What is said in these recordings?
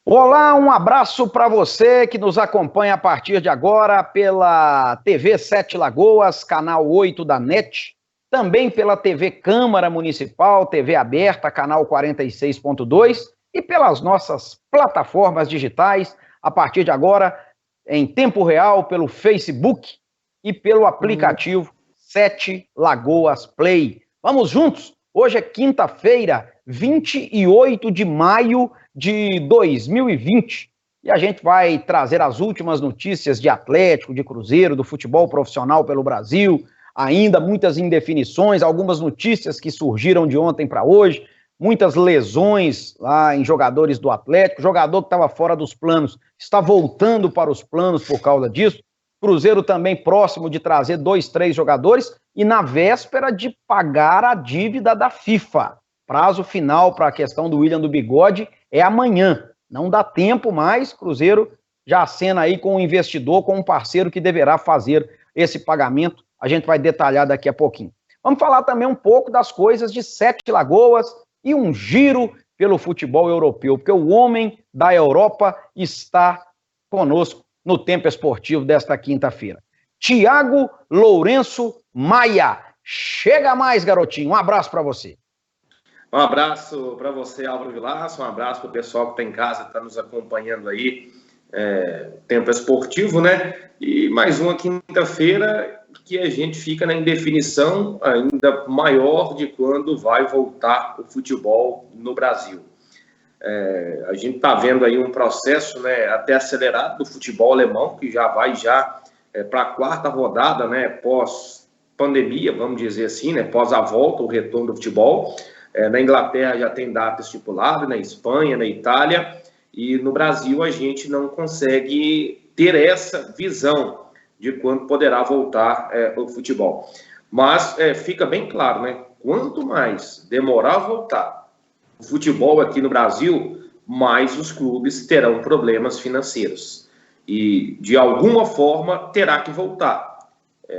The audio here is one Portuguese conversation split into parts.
Olá, um abraço para você que nos acompanha a partir de agora pela TV Sete Lagoas, canal 8 da NET, também pela TV Câmara Municipal, TV aberta, canal 46.2 e pelas nossas plataformas digitais, a partir de agora em tempo real pelo Facebook e pelo aplicativo Sete Lagoas Play. Vamos juntos? Hoje é quinta-feira, 28 de maio de 2020 e a gente vai trazer as últimas notícias de Atlético, de Cruzeiro, do futebol profissional pelo Brasil, ainda muitas indefinições, algumas notícias que surgiram de ontem para hoje, muitas lesões lá em jogadores do Atlético, jogador que estava fora dos planos está voltando para os planos por causa disso, Cruzeiro também próximo de trazer 2, 3 jogadores e na véspera de pagar a dívida da FIFA. Prazo final para a questão do William do Bigode é amanhã. Não dá tempo mais, Cruzeiro já acena aí com um investidor, com um parceiro que deverá fazer esse pagamento. A gente vai detalhar daqui a pouquinho. Vamos falar também um pouco das coisas de Sete Lagoas e um giro pelo futebol europeu, porque o homem da Europa está conosco no Tempo Esportivo desta quinta-feira. Thiago Lourenço Maia. Chega mais, garotinho. Um abraço para você. Um abraço para você, Álvaro Vilaça, um abraço para o pessoal que está em casa, está nos acompanhando aí, Tempo Esportivo, né? E mais uma quinta-feira que a gente fica na indefinição ainda maior de quando vai voltar o futebol no Brasil. A gente está vendo aí um processo, né, até acelerado do futebol alemão, que já vai para a 4ª rodada, né, pós-pandemia, vamos dizer assim, né, pós a volta, o retorno do futebol. Na Inglaterra já tem data estipulada, na Espanha, na Itália, e no Brasil a gente não consegue ter essa visão de quando poderá voltar o futebol. Mas fica bem claro, né? Quanto mais demorar a voltar o futebol aqui no Brasil, mais os clubes terão problemas financeiros. E, de alguma forma, terá que voltar.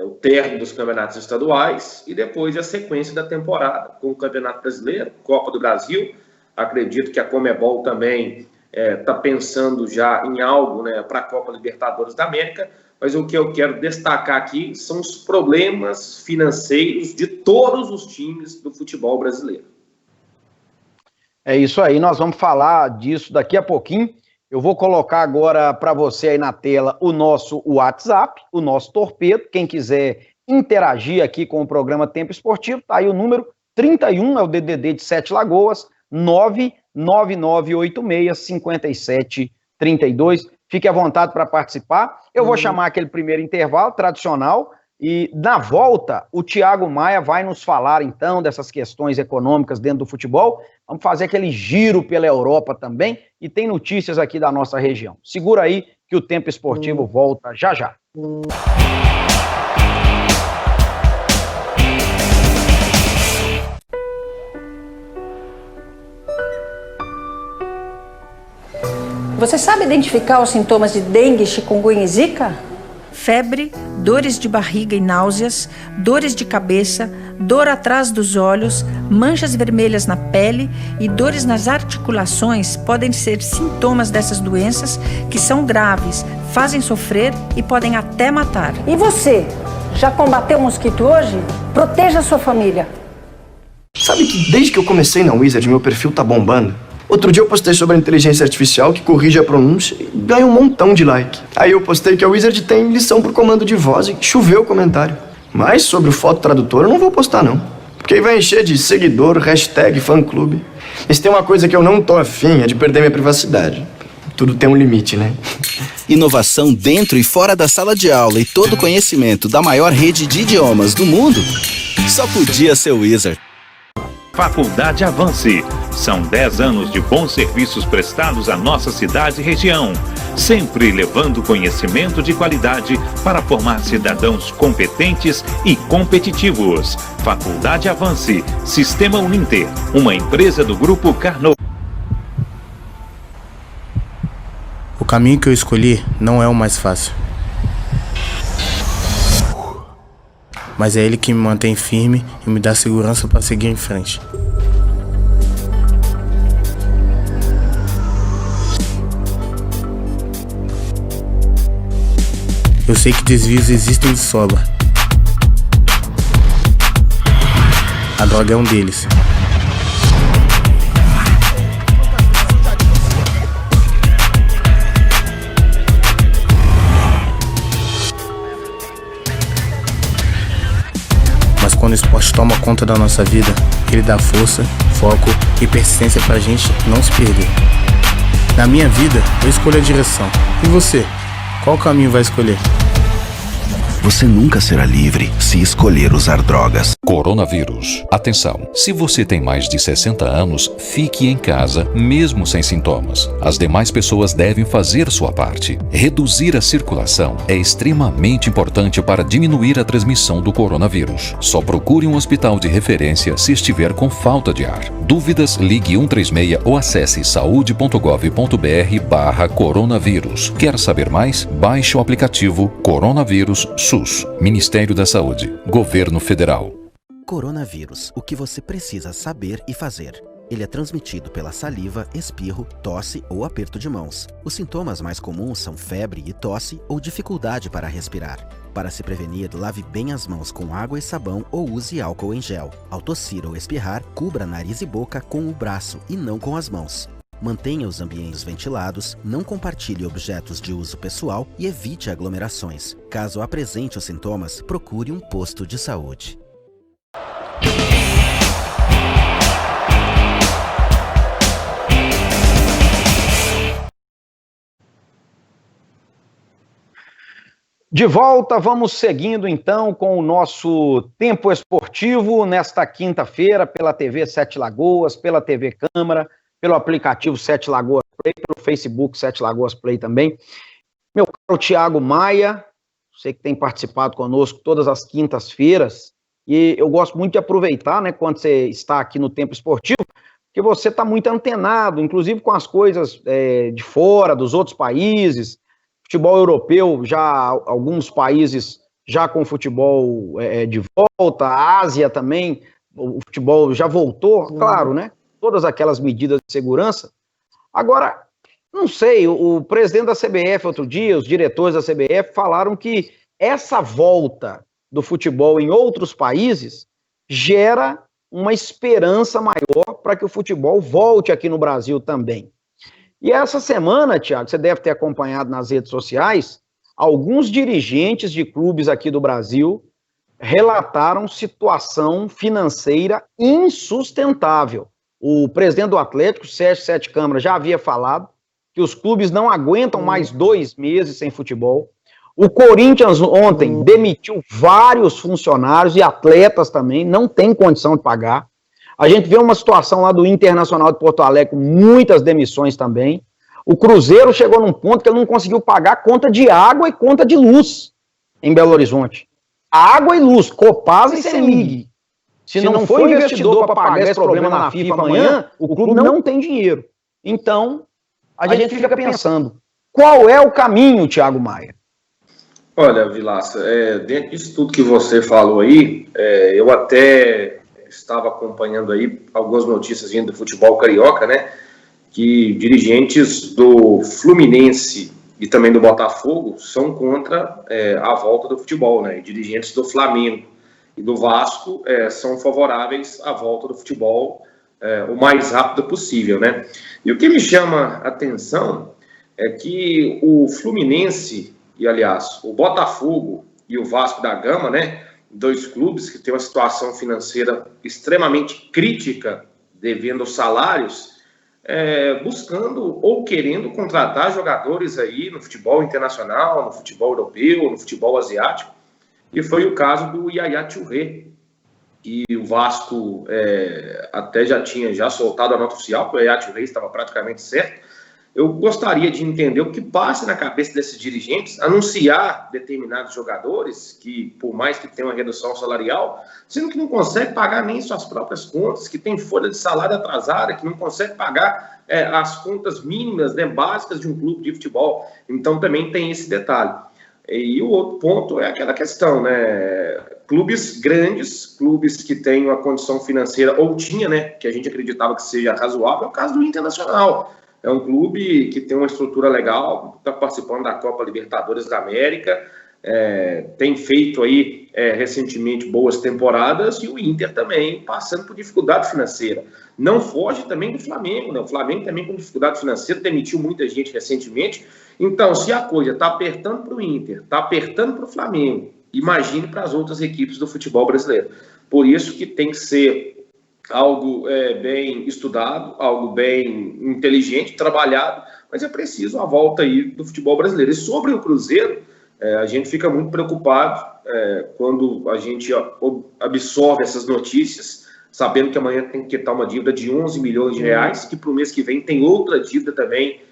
O término dos campeonatos estaduais e depois a sequência da temporada, com o Campeonato Brasileiro, Copa do Brasil. Acredito que a Conmebol também está pensando já em algo, né, para a Copa Libertadores da América, mas o que eu quero destacar aqui são os problemas financeiros de todos os times do futebol brasileiro. É isso aí, nós vamos falar disso daqui a pouquinho. Eu vou colocar agora para você aí na tela o nosso WhatsApp, o nosso torpedo. Quem quiser interagir aqui com o programa Tempo Esportivo, tá aí o número 31, é o DDD de Sete Lagoas, 99986-5732. Fique à vontade para participar. Eu vou chamar aquele primeiro intervalo tradicional e na volta o Thiago Maia vai nos falar então dessas questões econômicas dentro do futebol. Vamos fazer aquele giro pela Europa também e tem notícias aqui da nossa região. Segura aí que o Tempo Esportivo volta já já. Você sabe identificar os sintomas de dengue, chikungunya e zika? Febre, dores de barriga e náuseas, dores de cabeça, dor atrás dos olhos, manchas vermelhas na pele e dores nas articulações podem ser sintomas dessas doenças que são graves, fazem sofrer e podem até matar. E você, já combateu o mosquito hoje? Proteja a sua família. Sabe que desde que eu comecei na Wizard, meu perfil tá bombando? Outro dia eu postei sobre a inteligência artificial que corrige a pronúncia e ganha um montão de like. Aí eu postei que a Wizard tem lição por comando de voz e choveu comentário. Mas sobre o foto tradutor eu não vou postar não. Porque aí vai encher de seguidor, hashtag, fã-clube. E se tem uma coisa que eu não tô afim é de perder minha privacidade. Tudo tem um limite, né? Inovação dentro e fora da sala de aula e todo o conhecimento da maior rede de idiomas do mundo só podia ser Wizard. Faculdade Avance. São 10 anos de bons serviços prestados à nossa cidade e região, sempre levando conhecimento de qualidade para formar cidadãos competentes e competitivos. Faculdade Avance, Sistema Uninter, uma empresa do Grupo Carnot. O caminho que eu escolhi não é o mais fácil. Mas é ele que me mantém firme e me dá segurança para seguir em frente. Eu sei que desvios existem de sobra. A droga é um deles. Mas quando o esporte toma conta da nossa vida, ele dá força, foco e persistência pra gente não se perder. Na minha vida, eu escolho a direção. E você? Qual caminho vai escolher? Você nunca será livre se escolher usar drogas. Coronavírus. Atenção, se você tem mais de 60 anos, fique em casa, mesmo sem sintomas. As demais pessoas devem fazer sua parte. Reduzir a circulação é extremamente importante para diminuir a transmissão do coronavírus. Só procure um hospital de referência se estiver com falta de ar. Dúvidas, ligue 136 ou acesse saude.gov.br/coronavírus. Quer saber mais? Baixe o aplicativo Coronavírus SUS, Ministério da Saúde, Governo Federal. Coronavírus, o que você precisa saber e fazer. Ele é transmitido pela saliva, espirro, tosse ou aperto de mãos. Os sintomas mais comuns são febre e tosse ou dificuldade para respirar. Para se prevenir, lave bem as mãos com água e sabão ou use álcool em gel. Ao tossir ou espirrar, cubra nariz e boca com o braço e não com as mãos. Mantenha os ambientes ventilados, não compartilhe objetos de uso pessoal e evite aglomerações. Caso apresente os sintomas, procure um posto de saúde. De volta, vamos seguindo então com o nosso Tempo Esportivo nesta quinta-feira pela TV Sete Lagoas, pela TV Câmara, pelo aplicativo Sete Lagoas Play, pelo Facebook Sete Lagoas Play também. Meu caro Thiago Maia, você que tem participado conosco todas as quintas-feiras, e eu gosto muito de aproveitar, né, quando você está aqui no Tempo Esportivo, porque você está muito antenado, inclusive com as coisas de fora, dos outros países, futebol europeu, já alguns países já com futebol de volta, a Ásia também, o futebol já voltou, claro, né? Todas aquelas medidas de segurança. Agora, não sei, o presidente da CBF outro dia, os diretores da CBF falaram que essa volta do futebol em outros países gera uma esperança maior para que o futebol volte aqui no Brasil também. E essa semana, Thiago, você deve ter acompanhado nas redes sociais, alguns dirigentes de clubes aqui do Brasil relataram situação financeira insustentável. O presidente do Atlético, Sérgio Sete Câmara, já havia falado que os clubes não aguentam mais 2 meses sem futebol. O Corinthians ontem demitiu vários funcionários e atletas também, não tem condição de pagar. A gente vê uma situação lá do Internacional de Porto Alegre com muitas demissões também. O Cruzeiro chegou num ponto que ele não conseguiu pagar conta de água e conta de luz em Belo Horizonte. Água e luz, Copasa e Semig. Se não for investidor para pagar esse problema na FIFA amanhã, o clube não tem dinheiro. Então, a gente fica pensando, qual é o caminho, Thiago Maia? Olha, Vilaça, dentro disso tudo que você falou aí, eu até estava acompanhando aí algumas notícias vindo do futebol carioca, né, que dirigentes do Fluminense e também do Botafogo são contra a volta do futebol, né, e dirigentes do Flamengo e do Vasco são favoráveis à volta do futebol o mais rápido possível, né. E o que me chama a atenção é que o Fluminense e, aliás, o Botafogo e o Vasco da Gama, né, 2 clubes que têm uma situação financeira extremamente crítica, devendo salários, buscando ou querendo contratar jogadores aí no futebol internacional, no futebol europeu, no futebol asiático, e foi o caso do Yaya Touré, e o Vasco até já tinha soltado a nota oficial, que o Yaya Touré estava praticamente certo. Eu gostaria de entender o que passa na cabeça desses dirigentes, anunciar determinados jogadores que, por mais que tenham uma redução salarial, sendo que não consegue pagar nem suas próprias contas, que tem folha de salário atrasada, que não consegue pagar as contas mínimas, né, básicas de um clube de futebol. Então também tem esse detalhe. E o outro ponto é aquela questão, né? Clubes grandes, clubes que têm uma condição financeira, ou tinha, né, que a gente acreditava que seja razoável, é o caso do Internacional. É um clube que tem uma estrutura legal, está participando da Copa Libertadores da América, tem feito aí recentemente boas temporadas, e o Inter também passando por dificuldade financeira. Não foge também do Flamengo, né? O Flamengo também com dificuldade financeira, demitiu muita gente recentemente. Então, se a coisa está apertando para o Inter, está apertando para o Flamengo, imagine para as outras equipes do futebol brasileiro. Por isso que tem que ser algo bem estudado, algo bem inteligente, trabalhado, mas é preciso a volta aí do futebol brasileiro. E sobre o Cruzeiro, a gente fica muito preocupado quando a gente absorve essas notícias, sabendo que amanhã tem que quitar uma dívida de 11 milhões de reais, que para o mês que vem tem outra dívida também,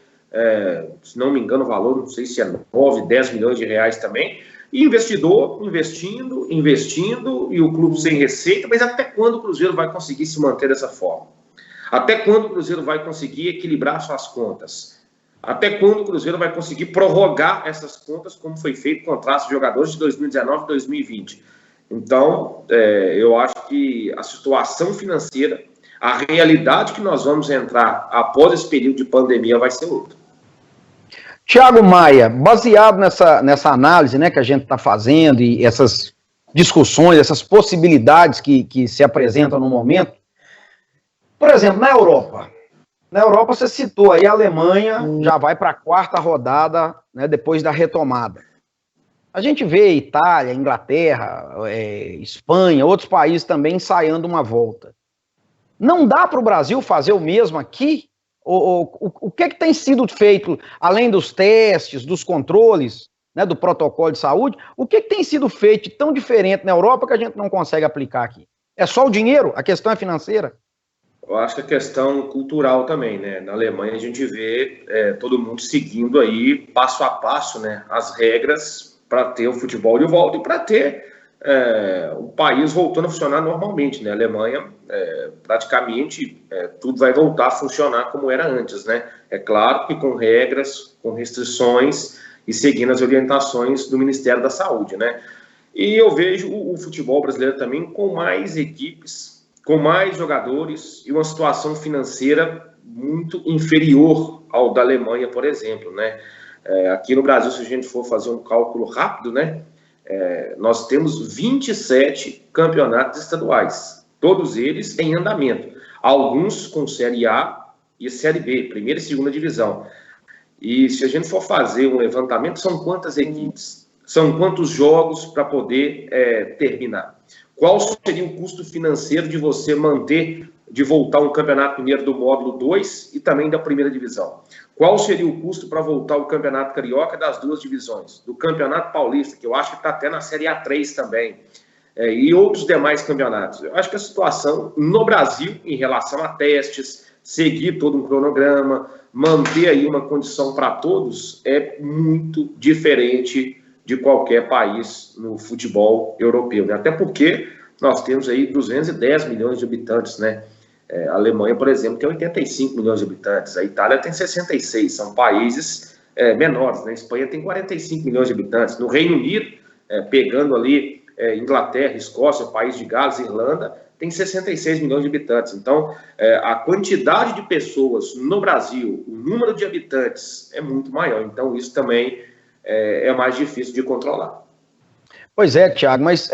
se não me engano o valor, não sei se é 9, 10 milhões de reais também, e investidor investindo, e o clube sem receita. Mas até quando o Cruzeiro vai conseguir se manter dessa forma? Até quando o Cruzeiro vai conseguir equilibrar suas contas? Até quando o Cruzeiro vai conseguir prorrogar essas contas, como foi feito com contratos de jogadores de 2019 e 2020? Então, eu acho que a situação financeira, a realidade que nós vamos entrar após esse período de pandemia vai ser outra. Thiago Maia, baseado nessa análise, né, que a gente está fazendo e essas discussões, essas possibilidades que se apresentam no momento, por exemplo, na Europa você citou aí a Alemanha, já vai para a 4ª rodada, né, depois da retomada. A gente vê Itália, Inglaterra, Espanha, outros países também ensaiando uma volta. Não dá para o Brasil fazer o mesmo aqui? O que tem sido feito, além dos testes, dos controles, né, do protocolo de saúde, o que tem sido feito de tão diferente na Europa que a gente não consegue aplicar aqui? É só o dinheiro? A questão é financeira? Eu acho que a questão cultural também, né? Na Alemanha a gente vê todo mundo seguindo aí, passo a passo, né, as regras para ter o futebol de volta e para ter o país voltando a funcionar normalmente, né? A Alemanha, praticamente, tudo vai voltar a funcionar como era antes, né? É claro que com regras, com restrições e seguindo as orientações do Ministério da Saúde, né? E eu vejo o futebol brasileiro também com mais equipes, com mais jogadores e uma situação financeira muito inferior ao da Alemanha, por exemplo, né? Aqui no Brasil, se a gente for fazer um cálculo rápido, né? Nós temos 27 campeonatos estaduais, todos eles em andamento, alguns com Série A e Série B, primeira e segunda divisão. E se a gente for fazer um levantamento, são quantas equipes? São quantos jogos para poder terminar? Qual seria o custo financeiro de você manter, de voltar um Campeonato Mineiro do módulo 2 e também da primeira divisão? Qual seria o custo para voltar o Campeonato Carioca das 2 divisões? Do Campeonato Paulista, que eu acho que está até na Série A3 também, e outros demais campeonatos. Eu acho que a situação no Brasil, em relação a testes, seguir todo um cronograma, manter aí uma condição para todos, é muito diferente de qualquer país no futebol europeu, né? Até porque nós temos aí 210 milhões de habitantes, né? A Alemanha, por exemplo, tem 85 milhões de habitantes, a Itália tem 66, são países menores, né? A Espanha tem 45 milhões de habitantes, no Reino Unido, pegando ali Inglaterra, Escócia, País de Gales, Irlanda, tem 66 milhões de habitantes. Então, a quantidade de pessoas no Brasil, o número de habitantes é muito maior, então isso também é mais difícil de controlar. Pois é, Thiago, mas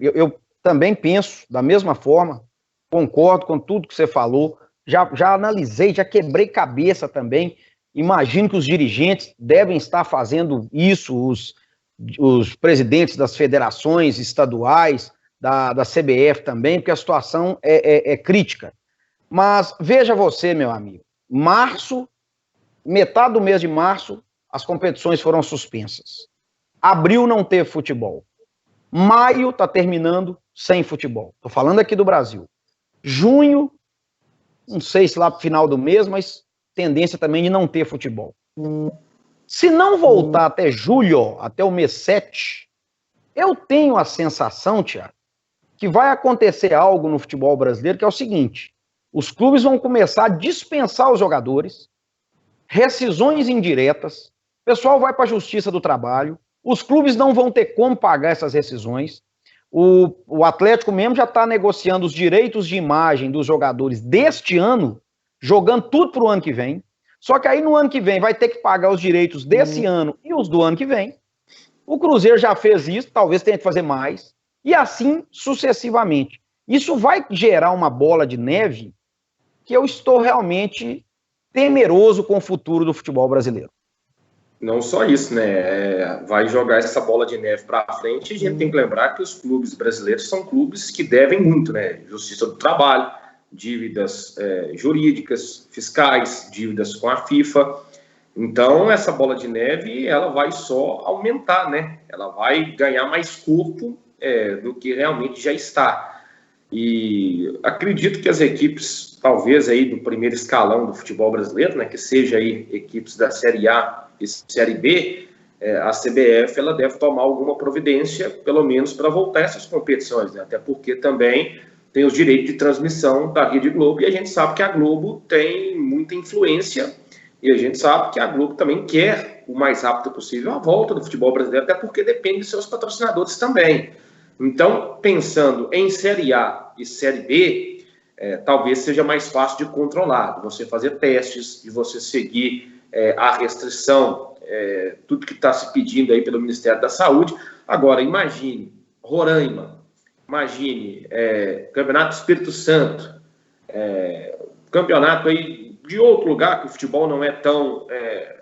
eu também penso da mesma forma, concordo com tudo que você falou, já analisei, já quebrei cabeça também, imagino que os dirigentes devem estar fazendo isso, os presidentes das federações estaduais, da CBF também, porque a situação é crítica. Mas veja você, meu amigo, metade do mês de março, as competições foram suspensas. Abril não teve futebol. Maio está terminando sem futebol. Estou falando aqui do Brasil. Junho, não sei se lá para o final do mês, mas tendência também de não ter futebol. Se não voltar até julho, até o mês 7, eu tenho a sensação, Thiago, que vai acontecer algo no futebol brasileiro, que é o seguinte: os clubes vão começar a dispensar os jogadores, rescisões indiretas, o pessoal vai para a Justiça do Trabalho, os clubes não vão ter como pagar essas rescisões, o Atlético mesmo já está negociando os direitos de imagem dos jogadores deste ano, jogando tudo para o ano que vem, só que aí no ano que vem vai ter que pagar os direitos desse ano e os do ano que vem, O Cruzeiro já fez isso, talvez tenha que fazer mais, e assim sucessivamente. Isso vai gerar uma bola de neve que eu estou realmente temeroso com o futuro do futebol brasileiro. Não só isso, né? Vai jogar essa bola de neve para frente e a gente tem que lembrar que os clubes brasileiros são clubes que devem muito, né? Justiça do trabalho, dívidas jurídicas, fiscais, dívidas com a FIFA. Então, essa bola de neve, ela vai só aumentar, né? Ela vai ganhar mais corpo do que realmente já está. E acredito que as equipes, talvez aí do primeiro escalão do futebol brasileiro, né? Que seja aí equipes da Série A e Série B, a CBF ela deve tomar alguma providência, pelo menos para voltar essas competições, né? Até porque também tem os direitos de transmissão da Rede Globo, e a gente sabe que a Globo tem muita influência, e a gente sabe que a Globo também quer o mais rápido possível a volta do futebol brasileiro, até porque depende de seus patrocinadores também. Então, pensando em Série A e Série B, talvez seja mais fácil de controlar, de você fazer testes, de você seguir a restrição, tudo que está se pedindo aí pelo Ministério da Saúde. Agora, imagine Roraima, imagine Campeonato Espírito Santo, campeonato aí de outro lugar que o futebol não é tão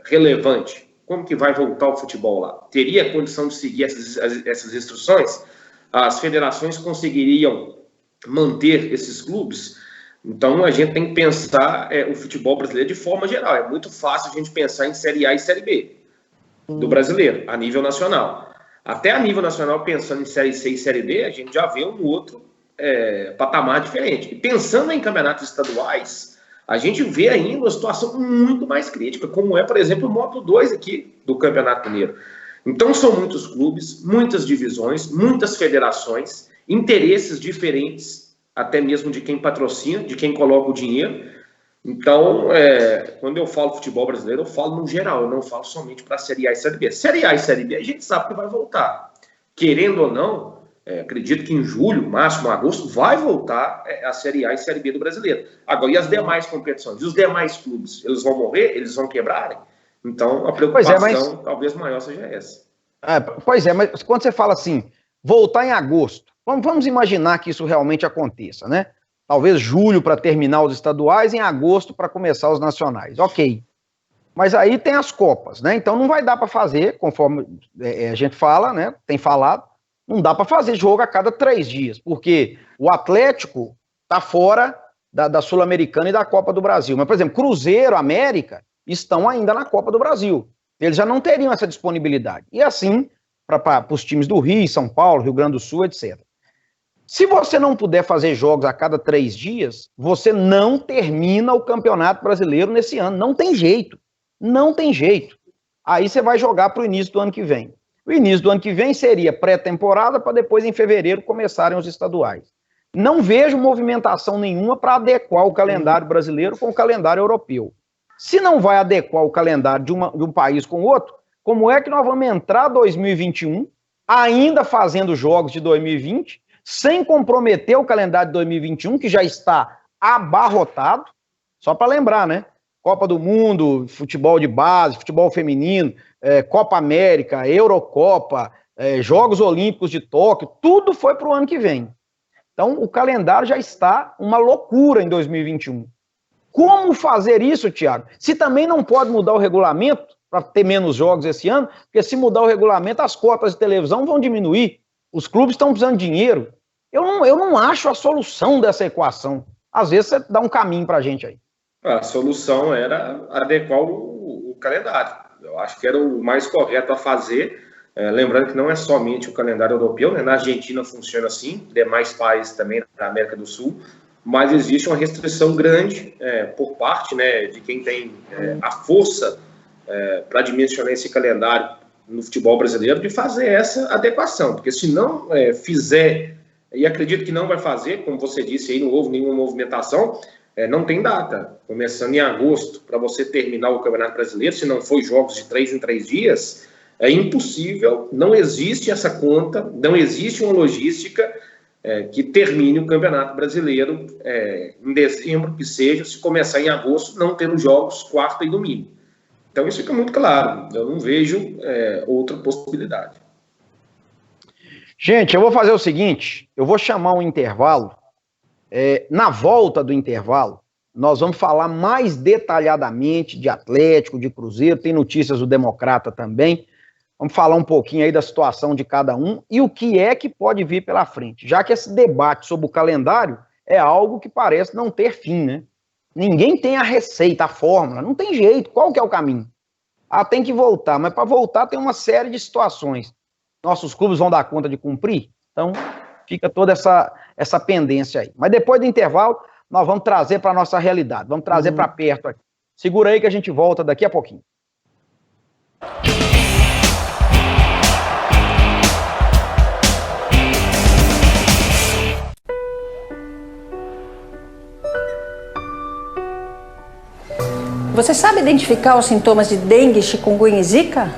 relevante. Como que vai voltar o futebol lá? Teria condição de seguir essas instruções? As federações conseguiriam manter esses clubes? Então, a gente tem que pensar o futebol brasileiro de forma geral. É muito fácil a gente pensar em Série A e Série B do brasileiro, a nível nacional. Até a nível nacional, pensando em Série C e Série D, a gente já vê um outro patamar diferente. E pensando em campeonatos estaduais, a gente vê ainda uma situação muito mais crítica, como por exemplo, o módulo 2 aqui do Campeonato Mineiro. Então, são muitos clubes, muitas divisões, muitas federações, interesses diferentes, até mesmo de quem patrocina, de quem coloca o dinheiro. Então, quando eu falo futebol brasileiro, eu falo no geral, eu não falo somente para a Série A e Série B. Série A e Série B a gente sabe que vai voltar. Querendo ou não, acredito que em julho, máximo agosto, vai voltar a Série A e Série B do brasileiro. Agora, e as demais competições? E os demais clubes? Eles vão morrer? Eles vão quebrarem? Então, a preocupação talvez maior seja essa. Mas quando você fala assim, voltar em agosto, vamos imaginar que isso realmente aconteça, né? Talvez julho para terminar os estaduais, em agosto para começar os nacionais. Ok. Mas aí tem as Copas, né? Então não vai dar para fazer, conforme a gente fala, né? Tem falado, não dá para fazer jogo a cada 3 dias, porque o Atlético está fora da Sul-Americana e da Copa do Brasil. Mas, por exemplo, Cruzeiro, América, estão ainda na Copa do Brasil. Eles já não teriam essa disponibilidade. E assim, para os times do Rio, São Paulo, Rio Grande do Sul, etc. Se você não puder fazer jogos a cada 3 dias, você não termina o Campeonato Brasileiro nesse ano. Não tem jeito. Não tem jeito. Aí você vai jogar para o início do ano que vem. O início do ano que vem seria pré-temporada para depois, em fevereiro, começarem os estaduais. Não vejo movimentação nenhuma para adequar o calendário brasileiro com o calendário europeu. Se não vai adequar o calendário de um país com o outro, como é que nós vamos entrar 2021, ainda fazendo jogos de 2020, sem comprometer o calendário de 2021, que já está abarrotado? Só para lembrar, né? Copa do Mundo, futebol de base, futebol feminino, Copa América, Eurocopa, Jogos Olímpicos de Tóquio, tudo foi para o ano que vem. Então, o calendário já está uma loucura em 2021. Como fazer isso, Thiago? Se também não pode mudar o regulamento para ter menos jogos esse ano, porque se mudar o regulamento, as cotas de televisão vão diminuir. Os clubes estão precisando de dinheiro. Eu não acho a solução dessa equação. Às vezes você dá um caminho para a gente aí. A solução era adequar o calendário. Eu acho que era o mais correto a fazer. Lembrando que não é somente o calendário europeu, né? Na Argentina funciona assim, demais países também da América do Sul, mas existe uma restrição grande por parte, né, de quem tem a força para dimensionar esse calendário no futebol brasileiro, de fazer essa adequação, porque se não fizer, e acredito que não vai fazer, como você disse aí, não houve nenhuma movimentação, não tem data, começando em agosto, para você terminar o Campeonato Brasileiro, se não for jogos de 3 em 3 dias, é impossível, não existe essa conta, não existe uma logística que termine o Campeonato Brasileiro em dezembro, que seja, se começar em agosto, não tendo jogos quarta e domingo. Então isso fica muito claro, eu não vejo outra possibilidade. Gente, eu vou fazer o seguinte, eu vou chamar um intervalo. Na volta do intervalo, nós vamos falar mais detalhadamente de Atlético, de Cruzeiro, tem notícias do Democrata também. Vamos falar um pouquinho aí da situação de cada um e o que é que pode vir pela frente, já que esse debate sobre o calendário é algo que parece não ter fim, né? Ninguém tem a receita, a fórmula, não tem jeito. Qual que é o caminho? Tem que voltar, mas para voltar tem uma série de situações. Nossos clubes vão dar conta de cumprir? Então, fica toda essa pendência aí. Mas depois do intervalo, nós vamos trazer para a nossa realidade, vamos trazer para perto aqui. Segura aí que a gente volta daqui a pouquinho. Você sabe identificar os sintomas de dengue, chikungunya e zika?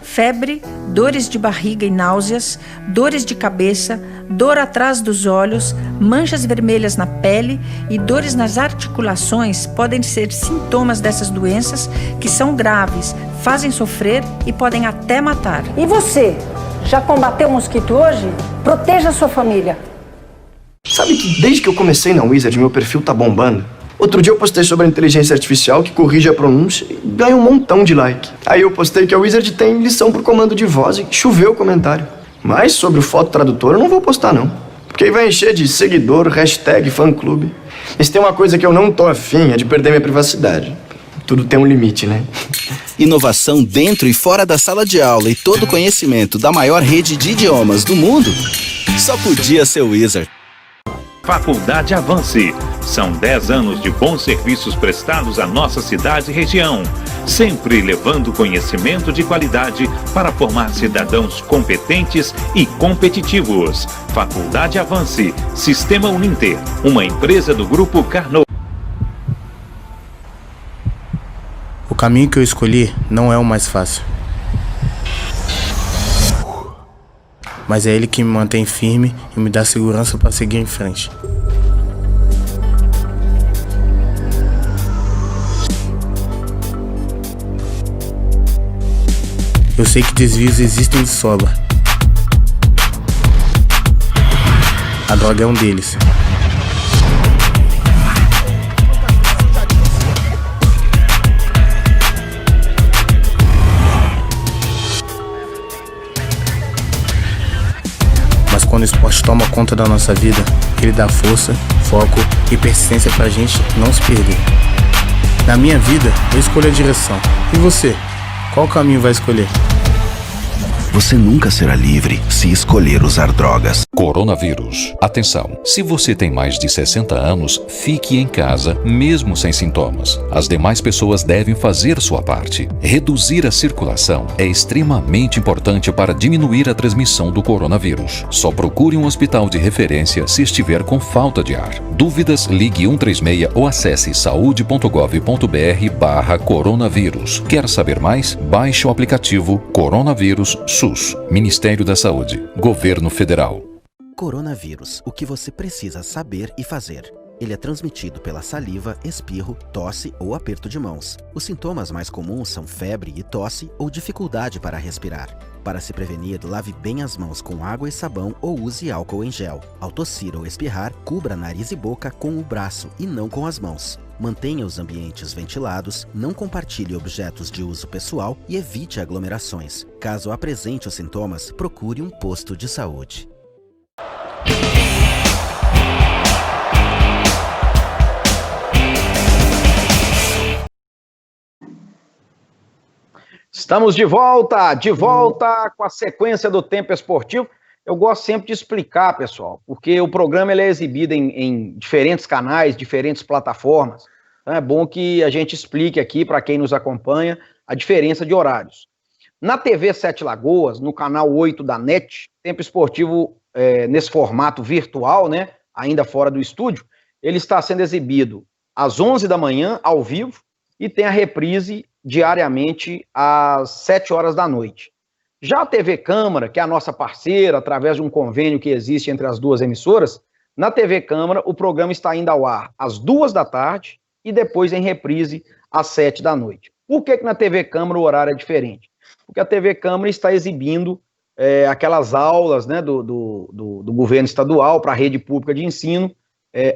Febre, dores de barriga e náuseas, dores de cabeça, dor atrás dos olhos, manchas vermelhas na pele e dores nas articulações podem ser sintomas dessas doenças que são graves, fazem sofrer e podem até matar. E você, já combateu o mosquito hoje? Proteja a sua família. Sabe que desde que eu comecei na Wizard, meu perfil tá bombando? Outro dia eu postei sobre a inteligência artificial que corrige a pronúncia e ganha um montão de like. Aí eu postei que a Wizard tem lição por comando de voz e choveu comentário. Mas sobre o foto tradutor eu não vou postar não. Porque aí vai encher de seguidor, hashtag, fã-clube. Mas tem uma coisa que eu não tô afim, é de perder minha privacidade. Tudo tem um limite, né? Inovação dentro e fora da sala de aula e todo o conhecimento da maior rede de idiomas do mundo, só podia ser Wizard. Faculdade Avance. São 10 anos de bons serviços prestados à nossa cidade e região, sempre levando conhecimento de qualidade para formar cidadãos competentes e competitivos. Faculdade Avance, Sistema Uninter, uma empresa do Grupo Carnot. O caminho que eu escolhi não é o mais fácil. Mas é ele que me mantém firme e me dá segurança para seguir em frente. Eu sei que desvios existem de sobra. A droga é um deles. Mas quando o esporte toma conta da nossa vida, ele dá força, foco e persistência pra gente não se perder. Na minha vida, eu escolho a direção. E você? Qual caminho vai escolher? Você nunca será livre se escolher usar drogas. Coronavírus. Atenção, se você tem mais de 60 anos, fique em casa, mesmo sem sintomas. As demais pessoas devem fazer sua parte. Reduzir a circulação é extremamente importante para diminuir a transmissão do coronavírus. Só procure um hospital de referência se estiver com falta de ar. Dúvidas, ligue 136 ou acesse saude.gov.br/coronavírus. Quer saber mais? Baixe o aplicativo Coronavírus SUS, Ministério da Saúde, Governo Federal. Coronavírus, o que você precisa saber e fazer. Ele é transmitido pela saliva, espirro, tosse ou aperto de mãos. Os sintomas mais comuns são febre e tosse ou dificuldade para respirar. Para se prevenir, lave bem as mãos com água e sabão ou use álcool em gel. Ao tossir ou espirrar, cubra nariz e boca com o braço e não com as mãos. Mantenha os ambientes ventilados, não compartilhe objetos de uso pessoal e evite aglomerações. Caso apresente os sintomas, procure um posto de saúde. Estamos de volta com a sequência do Tempo Esportivo. Eu gosto sempre de explicar, pessoal, porque o programa ele é exibido em diferentes canais, diferentes plataformas. Então é bom que a gente explique aqui, para quem nos acompanha, a diferença de horários. Na TV Sete Lagoas, no canal 8 da NET, Tempo Esportivo nesse formato virtual, né, ainda fora do estúdio, ele está sendo exibido às 11 da manhã, ao vivo, e tem a reprise diariamente às 7 horas da noite. Já a TV Câmara, que é a nossa parceira, através de um convênio que existe entre as duas emissoras, na TV Câmara o programa está indo ao ar às 2 da tarde e depois em reprise às 7 da noite. Por que na TV Câmara o horário é diferente? Porque a TV Câmara está exibindo aquelas aulas, né, do governo estadual para a rede pública de ensino,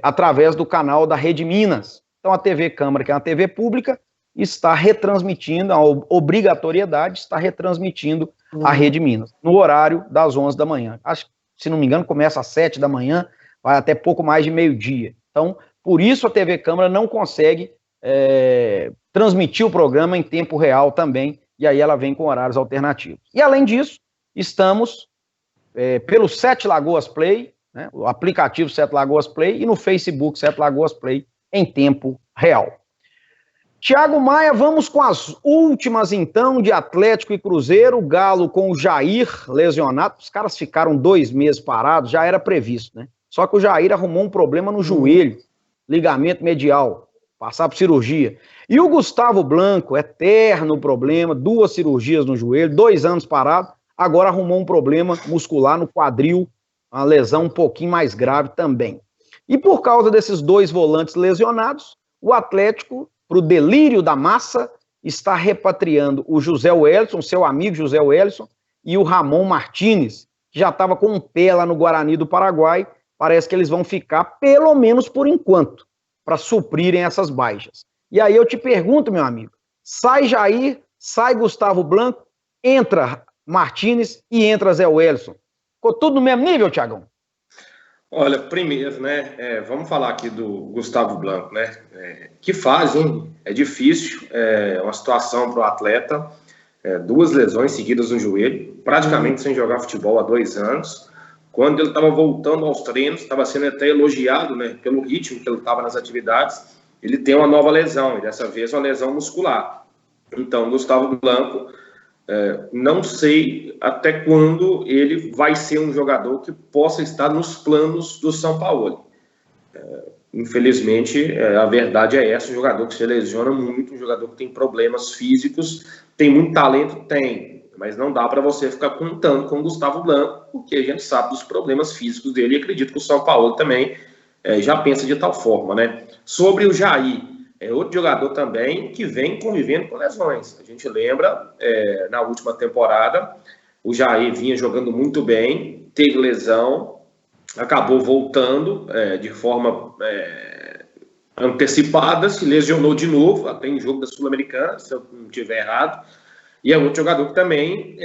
através do canal da Rede Minas. Então a TV Câmara, que é uma TV pública, está retransmitindo, a obrigatoriedade está retransmitindo a Rede Minas, no horário das 11 da manhã. Acho que, se não me engano, começa às 7 da manhã, vai até pouco mais de meio-dia. Então, por isso a TV Câmara não consegue transmitir o programa em tempo real também, e aí ela vem com horários alternativos. E além disso, estamos pelo Sete Lagoas Play, né, o aplicativo Sete Lagoas Play, e no Facebook Sete Lagoas Play em tempo real. Thiago Maia, vamos com as últimas então de Atlético e Cruzeiro. O Galo com o Jair lesionado, os caras ficaram 2 meses parados, já era previsto, né? Só que o Jair arrumou um problema no joelho, ligamento medial, passar por cirurgia. E o Gustavo Blanco, eterno problema, 2 cirurgias no joelho, 2 anos parado, agora arrumou um problema muscular no quadril, uma lesão um pouquinho mais grave também. E por causa desses 2 volantes lesionados, o Atlético, para o delírio da massa, está repatriando o José Wellison, seu amigo José Wellison, e o Ramon Martínez, que já estava com um pé lá no Guarani do Paraguai. Parece que eles vão ficar, pelo menos por enquanto, para suprirem essas baixas. E aí eu te pergunto, meu amigo, sai Jair, sai Gustavo Blanco, entra Martínez e entra Zé Wellison. Ficou tudo no mesmo nível, Thiagão? Olha, primeiro, né, vamos falar aqui do Gustavo Blanco, né, que fase, hein? É difícil, uma situação para o atleta, 2 lesões seguidas no joelho, praticamente sem jogar futebol há 2 anos. Quando ele estava voltando aos treinos, estava sendo até elogiado, né, pelo ritmo que ele estava nas atividades, ele tem uma nova lesão, e dessa vez uma lesão muscular. Então, Gustavo Blanco, não sei até quando ele vai ser um jogador que possa estar nos planos do São Paulo. Infelizmente, a verdade é essa, um jogador que se lesiona muito, um jogador que tem problemas físicos, tem muito talento, tem, mas não dá para você ficar contando com o Gustavo Blanco, porque a gente sabe dos problemas físicos dele, e acredito que o São Paulo também já pensa de tal forma, né? Sobre o Jair, é outro jogador também que vem convivendo com lesões. A gente lembra, na última temporada, o Jair vinha jogando muito bem, teve lesão, acabou voltando de forma antecipada, se lesionou de novo, até em jogo da Sul-Americana, se eu não estiver errado. E é outro jogador que também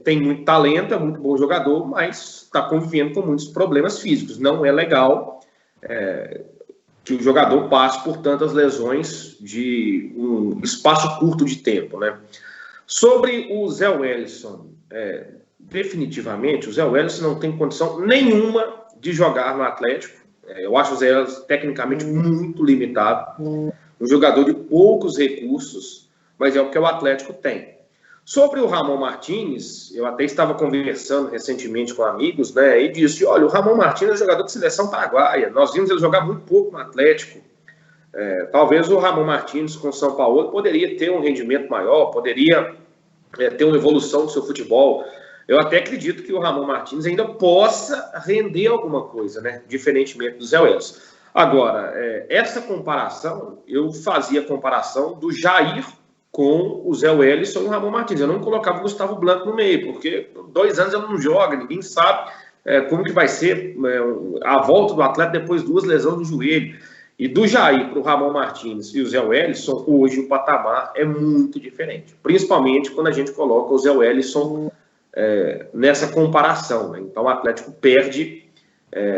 tem muito talento, é muito bom jogador, mas está convivendo com muitos problemas físicos. Não é legal que o jogador passe por tantas lesões de um espaço curto de tempo, né? Sobre o Zé Wellison, definitivamente o Zé Wellison não tem condição nenhuma de jogar no Atlético. Eu acho o Zé Wellison tecnicamente muito limitado, um jogador de poucos recursos, mas é o que o Atlético tem. Sobre o Ramon Martínez, eu até estava conversando recentemente com amigos, né, e disse, olha, o Ramon Martínez é jogador de seleção paraguaia, nós vimos ele jogar muito pouco no Atlético, talvez o Ramon Martínez com o São Paulo poderia ter um rendimento maior, poderia ter uma evolução do seu futebol. Eu até acredito que o Ramon Martínez ainda possa render alguma coisa, né, diferentemente do Zé Wellison. Agora, essa comparação, eu fazia a comparação do Jair com o Zé Wellison e o Ramon Martínez. Eu não colocava o Gustavo Blanco no meio, porque 2 anos ele não joga, ninguém sabe como que vai ser a volta do atleta depois de 2 lesões no joelho. E do Jair para o Ramon Martínez e o Zé Wellison, hoje o patamar é muito diferente, principalmente quando a gente coloca o Zé Wellison nessa comparação, né? Então o Atlético perde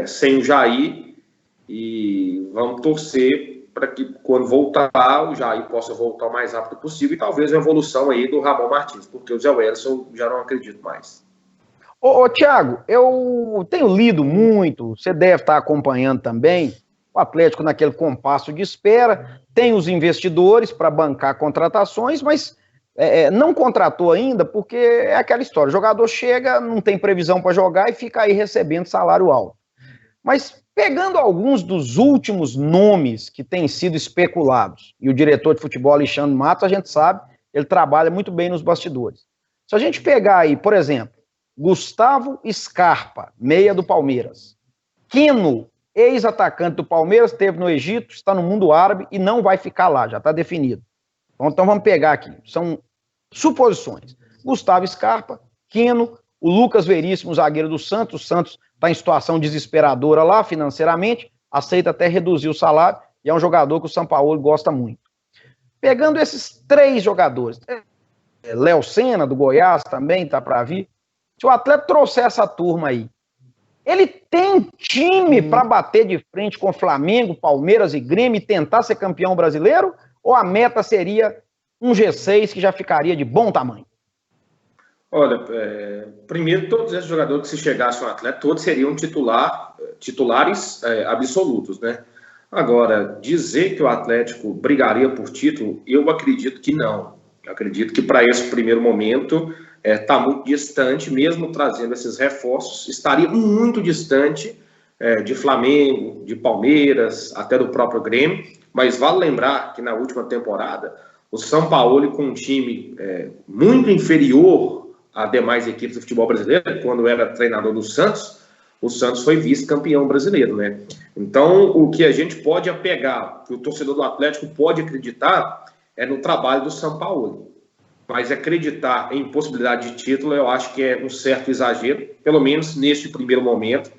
sem o Jair, e vamos torcer para que quando voltar, o Jair possa voltar o mais rápido possível, e talvez uma evolução aí do Ramon Martins, porque o Zé Wellison já não acredito mais. Ô Thiago, eu tenho lido muito, você deve estar acompanhando também, o Atlético naquele compasso de espera, tem os investidores para bancar contratações, mas não contratou ainda, porque é aquela história, o jogador chega, não tem previsão para jogar e fica aí recebendo salário alto. Mas pegando alguns dos últimos nomes que têm sido especulados, e o diretor de futebol Alexandre Matos, a gente sabe, ele trabalha muito bem nos bastidores. Se a gente pegar aí, por exemplo, Gustavo Scarpa, meia do Palmeiras, Keno, ex-atacante do Palmeiras, esteve no Egito, está no mundo árabe e não vai ficar lá, já está definido. Então vamos pegar aqui, são suposições. Gustavo Scarpa, Keno, O Lucas Veríssimo, zagueiro do Santos. O Santos está em situação desesperadora lá, financeiramente, aceita até reduzir o salário, e é um jogador que o Sampaoli gosta muito. Pegando esses 3 jogadores, Léo Senna, do Goiás, também está para vir. Se o Atlético trouxer essa turma aí, ele tem time para bater de frente com Flamengo, Palmeiras e Grêmio e tentar ser campeão brasileiro? Ou a meta seria um G6 que já ficaria de bom tamanho? Olha, primeiro, todos esses jogadores que se chegassem ao Atlético, todos seriam titulares absolutos, né? Agora, dizer que o Atlético brigaria por título, eu acredito que não. Eu acredito que para esse primeiro momento está muito distante, mesmo trazendo esses reforços, estaria muito distante de Flamengo, de Palmeiras, até do próprio Grêmio, mas vale lembrar que na última temporada, o Sampaoli com um time muito inferior a demais equipes do futebol brasileiro, quando era treinador do Santos, o Santos foi vice-campeão brasileiro, né? Então, o que a gente pode apegar, que o torcedor do Atlético pode acreditar, é no trabalho do Sampaoli. Mas acreditar em possibilidade de título, eu acho que é um certo exagero, pelo menos neste primeiro momento.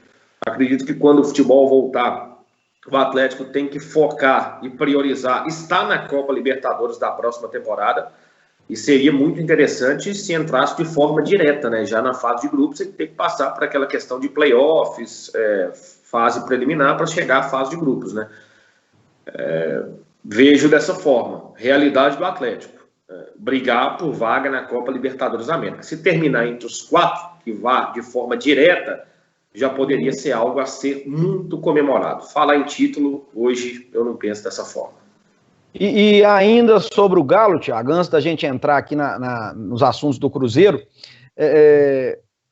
Acredito que quando o futebol voltar, o Atlético tem que focar e priorizar estar na Copa Libertadores da próxima temporada, e seria muito interessante se entrasse de forma direta, né? Já na fase de grupos, ele tem que passar por aquela questão de playoffs, fase preliminar, para chegar à fase de grupos, né? Vejo dessa forma, realidade do Atlético, brigar por vaga na Copa Libertadores da América. Se terminar entre os 4 que vá de forma direta, já poderia ser algo a ser muito comemorado. Falar em título, hoje, eu não penso dessa forma. E ainda sobre o Galo, Thiago, antes da gente entrar aqui nos assuntos do Cruzeiro,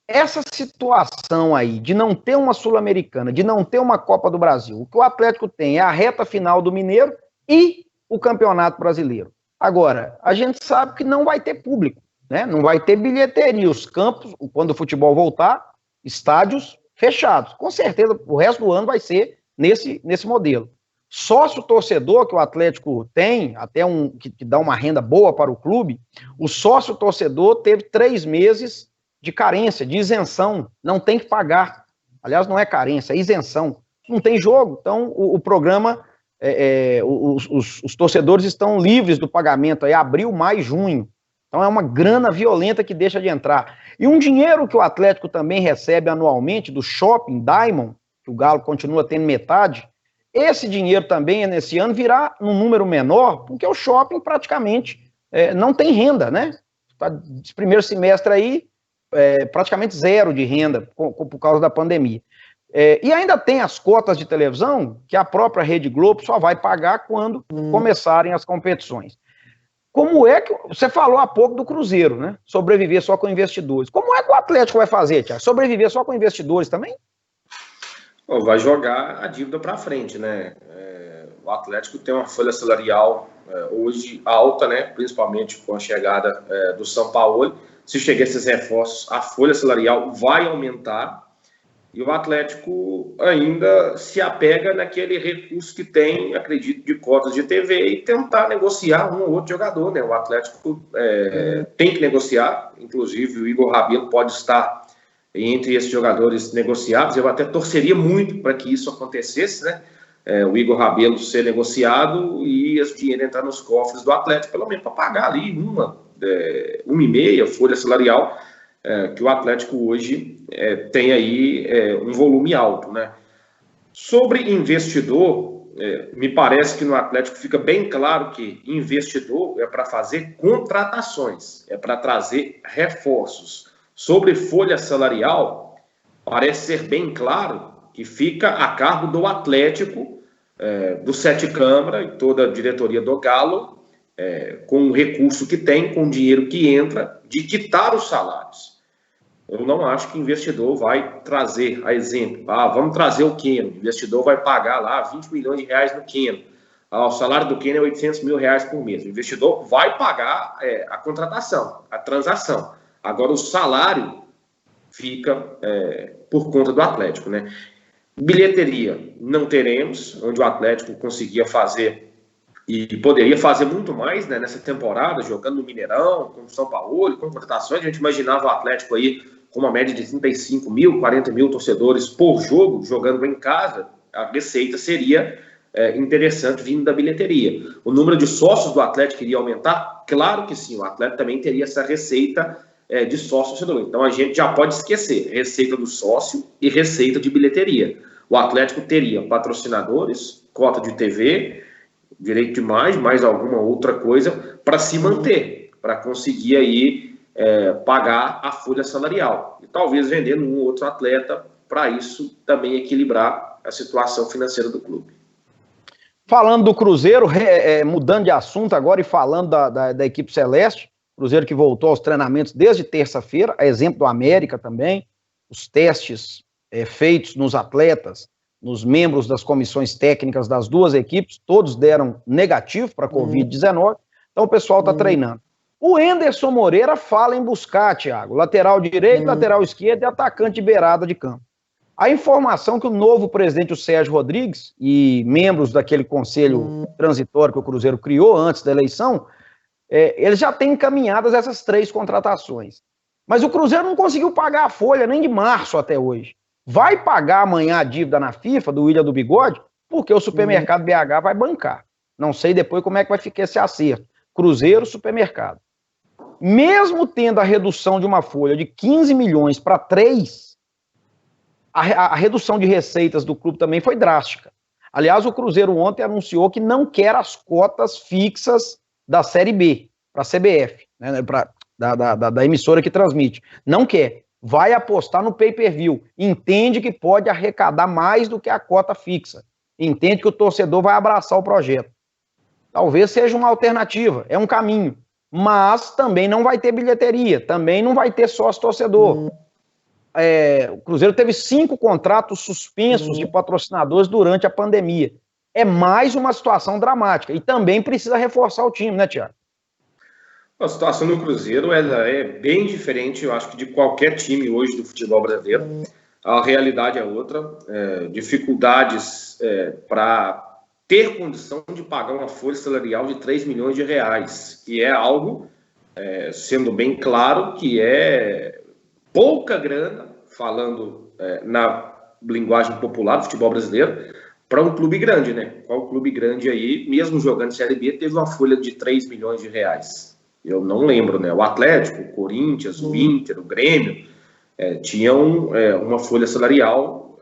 essa situação aí de não ter uma Sul-Americana, de não ter uma Copa do Brasil, o que o Atlético tem é a reta final do Mineiro e o Campeonato Brasileiro. Agora, a gente sabe que não vai ter público, né? Não vai ter bilheteria, os campos, quando o futebol voltar, estádios fechados. Com certeza, o resto do ano vai ser nesse modelo. Sócio-torcedor que o Atlético tem, até que dá uma renda boa para o clube, o sócio-torcedor teve 3 meses de carência, de isenção, não tem que pagar. Aliás, não é carência, é isenção. Não tem jogo, então o programa, os torcedores estão livres do pagamento, aí abril, maio, junho. Então é uma grana violenta que deixa de entrar. E um dinheiro que o Atlético também recebe anualmente do Shopping Diamond, que o Galo continua tendo metade, esse dinheiro também, nesse ano, virá num número menor, porque o shopping praticamente não tem renda, né? Esse primeiro semestre aí, praticamente 0 de renda por causa da pandemia. E ainda tem as cotas de televisão, que a própria Rede Globo só vai pagar quando começarem as competições. Como é que... Você falou há pouco do Cruzeiro, né? Sobreviver só com investidores. Como é que o Atlético vai fazer, Thiago? Sobreviver só com investidores também? Vai jogar a dívida para frente, né? O Atlético tem uma folha salarial hoje alta, né? Principalmente com a chegada do Sampaoli. Se chegar esses reforços, a folha salarial vai aumentar e o Atlético ainda se apega naquele recurso que tem, acredito, de cotas de TV e tentar negociar um ou outro jogador, né? O Atlético tem que negociar, inclusive o Igor Rabelo pode estar entre esses jogadores negociados. Eu até torceria muito para que isso acontecesse, né? O Igor Rabelo ser negociado e esse dinheiro entrar nos cofres do Atlético, pelo menos para pagar ali 1,5 folha salarial, que o Atlético hoje tem aí um volume alto, né? Sobre investidor, me parece que no Atlético fica bem claro que investidor é para fazer contratações, é para trazer reforços. Sobre folha salarial, parece ser bem claro que fica a cargo do Atlético, do Sete Câmara e toda a diretoria do Galo, com o recurso que tem, com o dinheiro que entra, de quitar os salários. Eu não acho que o investidor vai trazer, a exemplo, vamos trazer o Keno, o investidor vai pagar lá 20 milhões de reais no Keno. O salário do Keno é 800 mil reais por mês. O investidor vai pagar a contratação, a transação. Agora, o salário fica por conta do Atlético, né? Bilheteria não teremos, onde o Atlético conseguia fazer e poderia fazer muito mais, né, nessa temporada, jogando no Mineirão, com o São Paulo, com contratações. A gente imaginava o Atlético aí com uma média de 35 mil, 40 mil torcedores por jogo, jogando em casa, a receita seria interessante vindo da bilheteria. O número de sócios do Atlético iria aumentar? Claro que sim, o Atlético também teria essa receita de sócio torcedor. Então a gente já pode esquecer receita do sócio e receita de bilheteria. O Atlético teria patrocinadores, cota de TV, direito de mais alguma outra coisa para se manter, para conseguir aí pagar a folha salarial. E talvez vendendo um ou outro atleta para isso também equilibrar a situação financeira do clube. Falando do Cruzeiro, mudando de assunto agora e falando da equipe celeste, Cruzeiro que voltou aos treinamentos desde terça-feira, a exemplo do América também, os testes feitos nos atletas, nos membros das comissões técnicas das duas equipes, todos deram negativo para a Covid-19, então o pessoal está treinando. O Enderson Moreira fala em buscar, Thiago, lateral direito, lateral esquerdo e atacante de beirada de campo. A informação que o novo presidente, o Sérgio Rodrigues, e membros daquele conselho transitório que o Cruzeiro criou antes da eleição, eles já têm encaminhadas essas 3 contratações. Mas o Cruzeiro não conseguiu pagar a folha nem de março até hoje. Vai pagar amanhã a dívida na FIFA do William do Bigode, porque o supermercado BH vai bancar. Não sei depois como é que vai ficar esse acerto. Cruzeiro, supermercado. Mesmo tendo a redução de uma folha de 15 milhões para 3, a redução de receitas do clube também foi drástica. Aliás, o Cruzeiro ontem anunciou que não quer as cotas fixas da Série B, para a CBF, né, da emissora que transmite. Não quer. Vai apostar no pay-per-view. Entende que pode arrecadar mais do que a cota fixa. Entende que o torcedor vai abraçar o projeto. Talvez seja uma alternativa, é um caminho. Mas também não vai ter bilheteria, também não vai ter sócio-torcedor. O Cruzeiro teve 5 contratos suspensos de patrocinadores durante a pandemia. É mais uma situação dramática. E também precisa reforçar o time, né, Thiago? A situação do Cruzeiro ela é bem diferente, eu acho que de qualquer time hoje do futebol brasileiro. A realidade é outra. Dificuldades para ter condição de pagar uma folha salarial de 3 milhões de reais, que é algo, sendo bem claro, que é pouca grana, falando na linguagem popular do futebol brasileiro, para um clube grande, né? Qual clube grande aí, mesmo jogando Série B, teve uma folha de 3 milhões de reais? Eu não lembro, né? O Atlético, o Corinthians, o Inter, o Grêmio, tinham uma folha salarial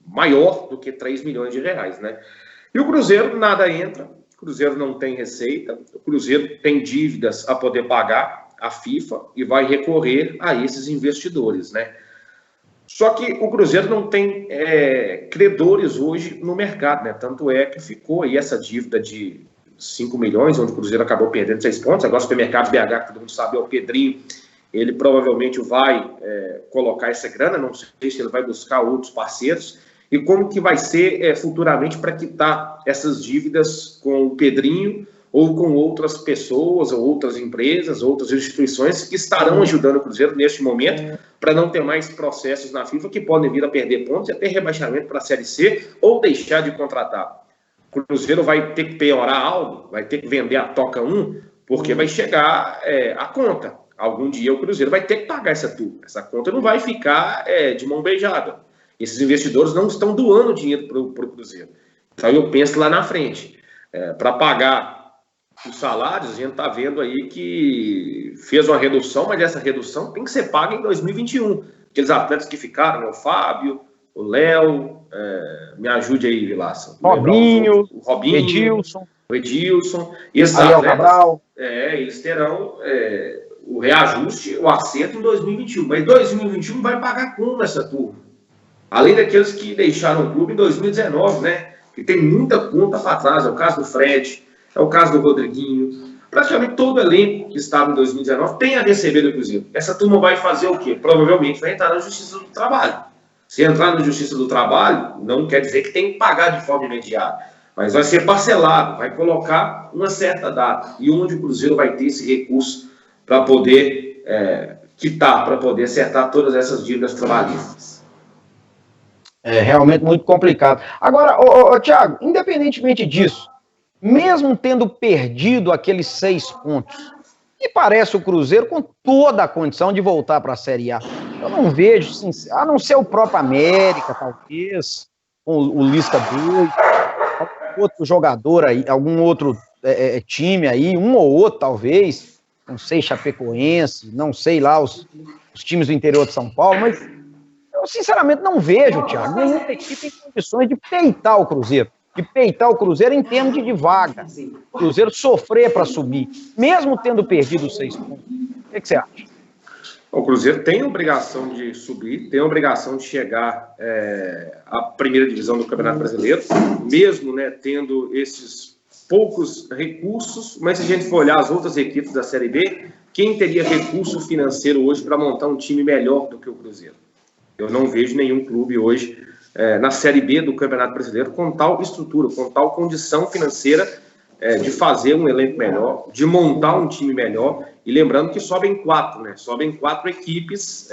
maior do que 3 milhões de reais, né? E o Cruzeiro nada entra, o Cruzeiro não tem receita, o Cruzeiro tem dívidas a poder pagar à FIFA e vai recorrer a esses investidores, né? Só que o Cruzeiro não tem credores hoje no mercado, né? Tanto é que ficou aí essa dívida de 5 milhões, onde o Cruzeiro acabou perdendo 6 pontos. Agora o supermercado BH, que todo mundo sabe, é o Pedrinho, ele provavelmente vai colocar essa grana, não sei se ele vai buscar outros parceiros, e como que vai ser futuramente para quitar essas dívidas com o Pedrinho ou com outras pessoas, ou outras empresas, outras instituições que estarão ajudando o Cruzeiro neste momento para não ter mais processos na FIFA que podem vir a perder pontos e até rebaixamento para a Série C ou deixar de contratar. O Cruzeiro vai ter que piorar algo, vai ter que vender a Toca 1, porque vai chegar a conta. Algum dia o Cruzeiro vai ter que pagar essa turma. Essa conta não vai ficar de mão beijada. Esses investidores não estão doando dinheiro para o Cruzeiro. Então eu penso lá na frente. Para pagar os salários, a gente está vendo aí que fez uma redução, mas essa redução tem que ser paga em 2021. Aqueles atletas que ficaram, o Fábio, o Léo, me ajude aí, Vilaça. Robinho, o Robinho, o Edilson. E esses Ariel atletas, Cabral. eles terão o reajuste, o acerto em 2021. Mas 2021 vai pagar como essa turma? Além daqueles que deixaram o clube em 2019, né? Que tem muita conta para trás. É o caso do Fred, é o caso do Rodriguinho. Praticamente todo o elenco que estava em 2019 tem a receber do Cruzeiro. Essa turma vai fazer o quê? Provavelmente vai entrar na Justiça do Trabalho. Se entrar na Justiça do Trabalho, não quer dizer que tem que pagar de forma imediata. Mas vai ser parcelado, vai colocar uma certa data. E onde o Cruzeiro vai ter esse recurso para poder quitar, para poder acertar todas essas dívidas trabalhistas. É realmente muito complicado. Agora, Thiago, independentemente disso, mesmo tendo perdido aqueles 6 pontos, me parece o Cruzeiro com toda a condição de voltar para a Série A. Eu não vejo, a não ser o próprio América, talvez, com o Lisca doido, algum outro jogador aí, algum outro time aí, um ou outro talvez, não sei, Chapecoense, não sei lá, os times do interior de São Paulo, mas eu sinceramente não vejo, Thiago, nenhuma equipe tem condições de peitar o Cruzeiro. De peitar o Cruzeiro em termos de vaga. O Cruzeiro sofrer para subir, mesmo tendo perdido os 6 pontos. O que você acha? O Cruzeiro tem a obrigação de subir, tem a obrigação de chegar à primeira divisão do Campeonato Brasileiro, mesmo, né, tendo esses poucos recursos, mas se a gente for olhar as outras equipes da Série B, quem teria recurso financeiro hoje para montar um time melhor do que o Cruzeiro? Eu não vejo nenhum clube hoje na Série B do Campeonato Brasileiro com tal estrutura, com tal condição financeira de fazer um elenco melhor, de montar um time melhor. E lembrando que sobem 4, né? Sobem 4 equipes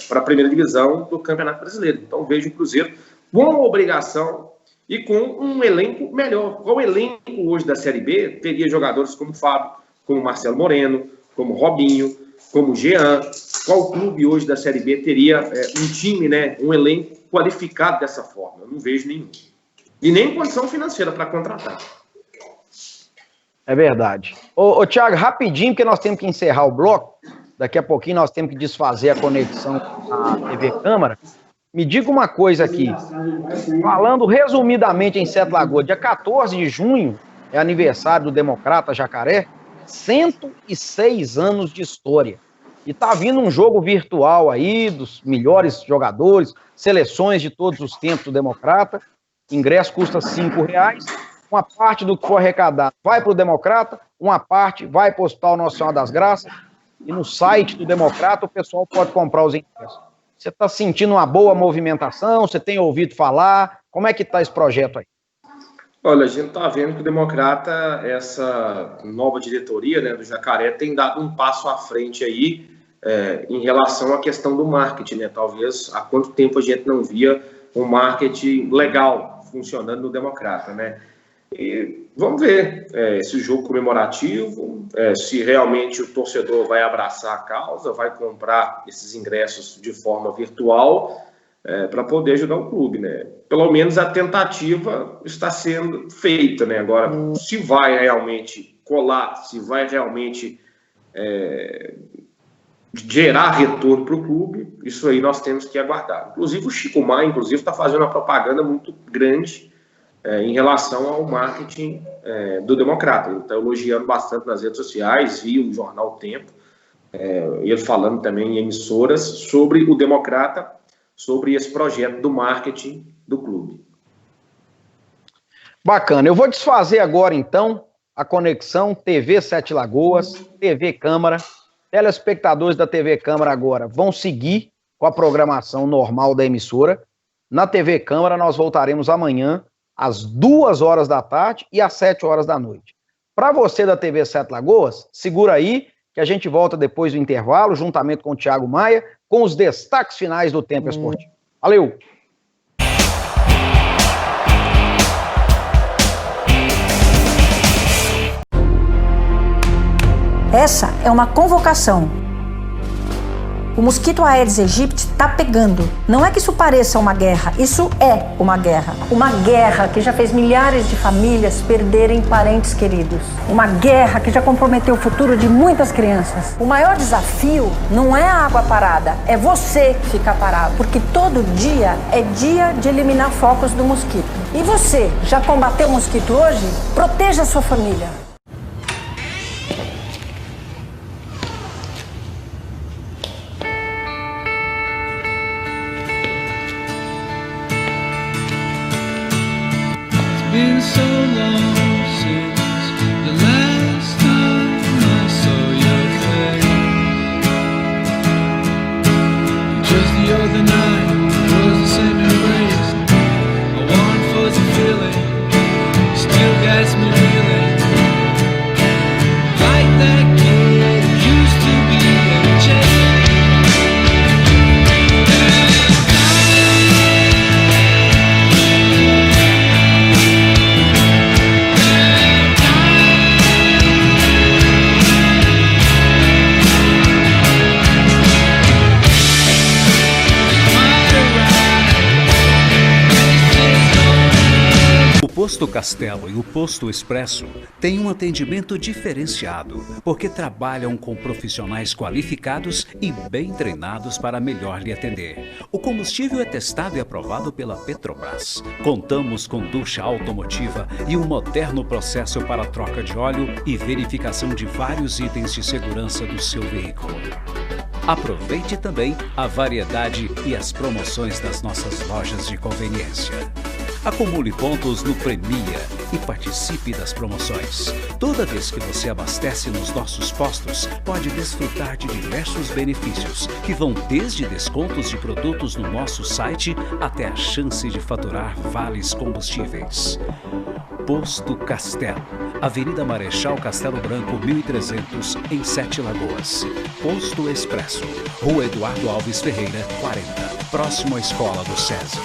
para a primeira divisão do Campeonato Brasileiro. Então vejo o Cruzeiro com uma obrigação e com um elenco melhor. Qual elenco hoje da Série B teria jogadores como Fábio, como Marcelo Moreno, como Robinho, como Jean? Qual clube hoje da Série B teria um time, né, um elenco qualificado dessa forma? Eu não vejo nenhum. E nem condição financeira para contratar. É verdade. Ô Thiago, rapidinho, porque nós temos que encerrar o bloco. Daqui a pouquinho nós temos que desfazer a conexão à TV Câmara. Me diga uma coisa aqui. Falando resumidamente em Sete Lagoas, dia 14 de junho é aniversário do Democrata Jacaré, 106 anos de história. E tá vindo um jogo virtual aí, dos melhores jogadores, seleções de todos os tempos do Democrata. Ingresso custa R$5. Uma parte do que for arrecadado vai para o Democrata, uma parte vai para o Hospital Nossa Senhora das Graças, e no site do Democrata o pessoal pode comprar os ingressos. Você está sentindo uma boa movimentação? Você tem ouvido falar? Como é que está esse projeto aí? Olha, a gente está vendo que o Democrata, essa nova diretoria, né, do Jacaré, tem dado um passo à frente aí em relação à questão do marketing, né? Talvez há quanto tempo a gente não via um marketing legal funcionando no Democrata, né? E vamos ver esse jogo comemorativo, se realmente o torcedor vai abraçar a causa, vai comprar esses ingressos de forma virtual para poder ajudar o clube, né? Pelo menos a tentativa está sendo feita, né? Agora, se vai realmente colar, se vai realmente gerar retorno para o clube, isso aí nós temos que aguardar. Inclusive o Chico Maia, está fazendo uma propaganda muito grande em relação ao marketing do Democrata. Ele está elogiando bastante nas redes sociais, vi o jornal Tempo, ele falando também em emissoras sobre o Democrata, sobre esse projeto do marketing do clube. Bacana. Eu vou desfazer agora, então, a conexão TV Sete Lagoas, TV Câmara. Telespectadores da TV Câmara agora vão seguir com a programação normal da emissora. Na TV Câmara nós voltaremos amanhã às 2 da tarde e às 7 horas da noite. Para você da TV Sete Lagoas, segura aí que a gente volta depois do intervalo, juntamente com o Thiago Maia, com os destaques finais do Tempo Esportivo. Valeu! Essa é uma convocação. O mosquito Aedes aegypti está pegando. Não é que isso pareça uma guerra, isso é uma guerra. Uma guerra que já fez milhares de famílias perderem parentes queridos. Uma guerra que já comprometeu o futuro de muitas crianças. O maior desafio não é a água parada, é você ficar parado. Porque todo dia é dia de eliminar focos do mosquito. E você, já combateu o mosquito hoje? Proteja a sua família. Been so long since the last time I saw your face. Just the other night was the same embrace. A warm fuzzy feeling still gets me reeling. Posto Castelo e o Posto Expresso têm um atendimento diferenciado, porque trabalham com profissionais qualificados e bem treinados para melhor lhe atender. O combustível é testado e aprovado pela Petrobras. Contamos com ducha automotiva e um moderno processo para troca de óleo e verificação de vários itens de segurança do seu veículo. Aproveite também a variedade e as promoções das nossas lojas de conveniência. Acumule pontos no Premia e participe das promoções. Toda vez que você abastece nos nossos postos, pode desfrutar de diversos benefícios, que vão desde descontos de produtos no nosso site até a chance de faturar vales combustíveis. Posto Castelo, Avenida Marechal Castelo Branco, 1300, em Sete Lagoas. Posto Expresso, Rua Eduardo Alves Ferreira, 40, próximo à Escola do SESI.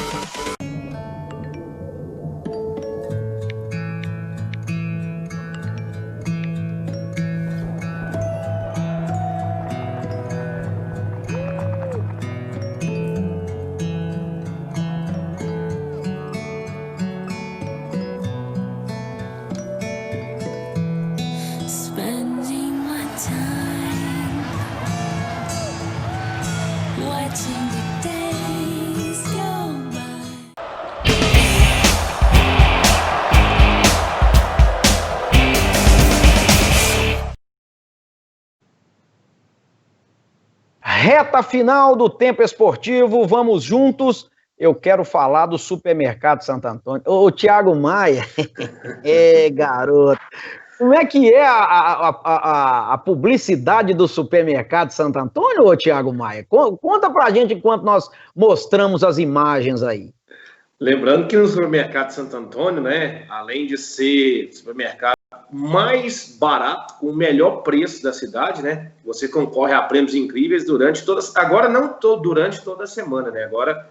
Spending my time watching the days go by. Reta final do Tempo Esportivo, vamos juntos. Eu quero falar do Supermercado Santo Antônio. Ô, Thiago Maia, garoto. Como é que é a publicidade do Supermercado Santo Antônio, ô Thiago Maia? Conta pra gente enquanto nós mostramos as imagens aí. Lembrando que no Supermercado Santo Antônio, né, além de ser o supermercado mais barato, com o melhor preço da cidade, né, você concorre a prêmios incríveis durante todas, agora não durante toda a semana, né, agora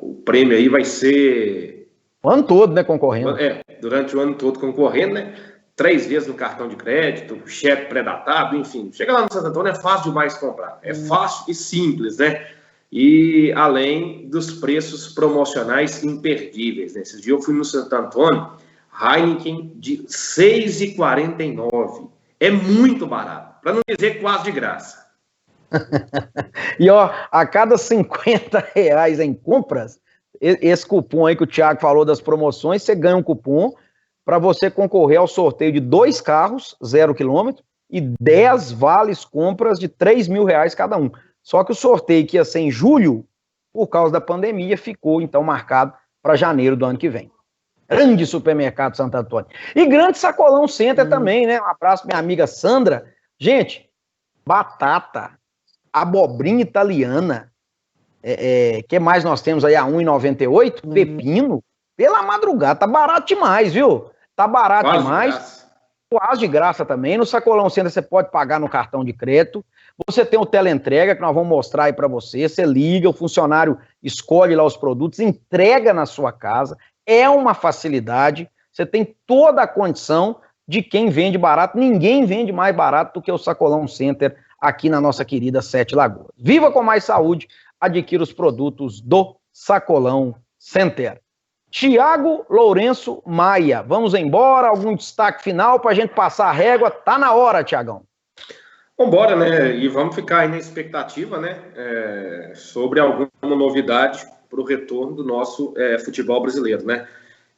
o prêmio aí vai ser... O ano todo, né, concorrendo. Durante o ano todo concorrendo, né, 3 vezes no cartão de crédito, cheque pré-datado, enfim. Chega lá no Santo Antônio, é fácil demais comprar, é fácil e simples, né, e além dos preços promocionais imperdíveis, né, esses dias eu fui no Santo Antônio, Heineken de R$ 6,49. É muito barato, para não dizer quase de graça. E ó, a cada R$50 em compras, esse cupom aí que o Thiago falou das promoções, você ganha um cupom para você concorrer ao sorteio de 2 carros, 0 km, e 10 vales compras de R$3.000 cada um. Só que o sorteio que ia ser em julho, por causa da pandemia, ficou então marcado para janeiro do ano que vem. Grande Supermercado Santo Antônio. E grande Sacolão Center também, né? Um abraço minha amiga Sandra. Gente, batata, abobrinha italiana, que mais nós temos aí? A R$ 1,98, pepino, pela madrugada, tá barato demais, viu? Tá barato demais. Quase de graça também. No Sacolão Center você pode pagar no cartão de crédito. Você tem o teleentrega, que nós vamos mostrar aí para você. Você liga, o funcionário escolhe lá os produtos, entrega na sua casa. É uma facilidade, você tem toda a condição de quem vende barato. Ninguém vende mais barato do que o Sacolão Center aqui na nossa querida Sete Lagoas. Viva com mais saúde, adquira os produtos do Sacolão Center. Tiago Lourenço Maia, vamos embora? Algum destaque final para a gente passar a régua? Tá na hora, Tiagão. Vambora, né? E vamos ficar aí na expectativa, né? Sobre alguma novidade para o retorno do nosso futebol brasileiro, né?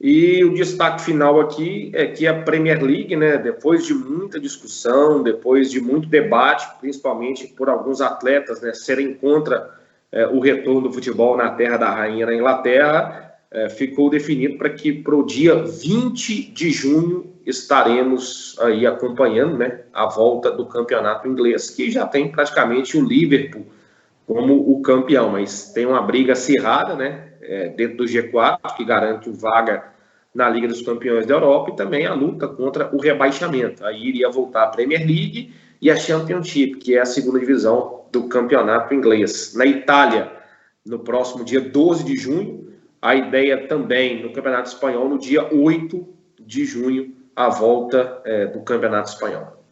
E o destaque final aqui é que a Premier League, né, depois de muita discussão, depois de muito debate, principalmente por alguns atletas, né, serem contra o retorno do futebol na Terra da Rainha, na Inglaterra, ficou definido para que para o dia 20 de junho estaremos aí acompanhando, né, a volta do campeonato inglês, que já tem praticamente o Liverpool como o campeão, mas tem uma briga acirrada, né, dentro do G4, que garante vaga na Liga dos Campeões da Europa, e também a luta contra o rebaixamento. Aí iria voltar a Premier League e a Championship, que é a segunda divisão do campeonato inglês. Na Itália, no próximo dia 12 de junho, a ideia também no Campeonato Espanhol, no dia 8 de junho, a volta do Campeonato Espanhol.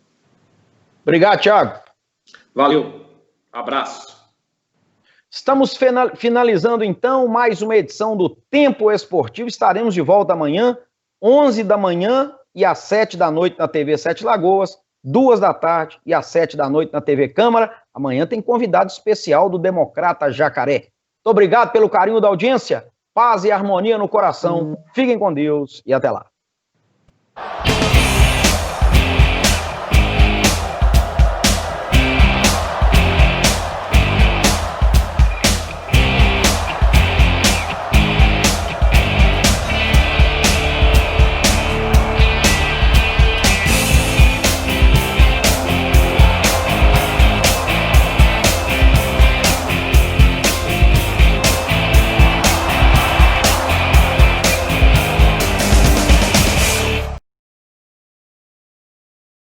Obrigado, Thiago. Valeu. Abraço. Estamos finalizando, então, mais uma edição do Tempo Esportivo. Estaremos de volta amanhã, 11 da manhã e às 7 da noite na TV Sete Lagoas, 2 da tarde e às 7 da noite na TV Câmara. Amanhã tem convidado especial do Democrata Jacaré. Muito obrigado pelo carinho da audiência. Paz e harmonia no coração. Fiquem com Deus e até lá.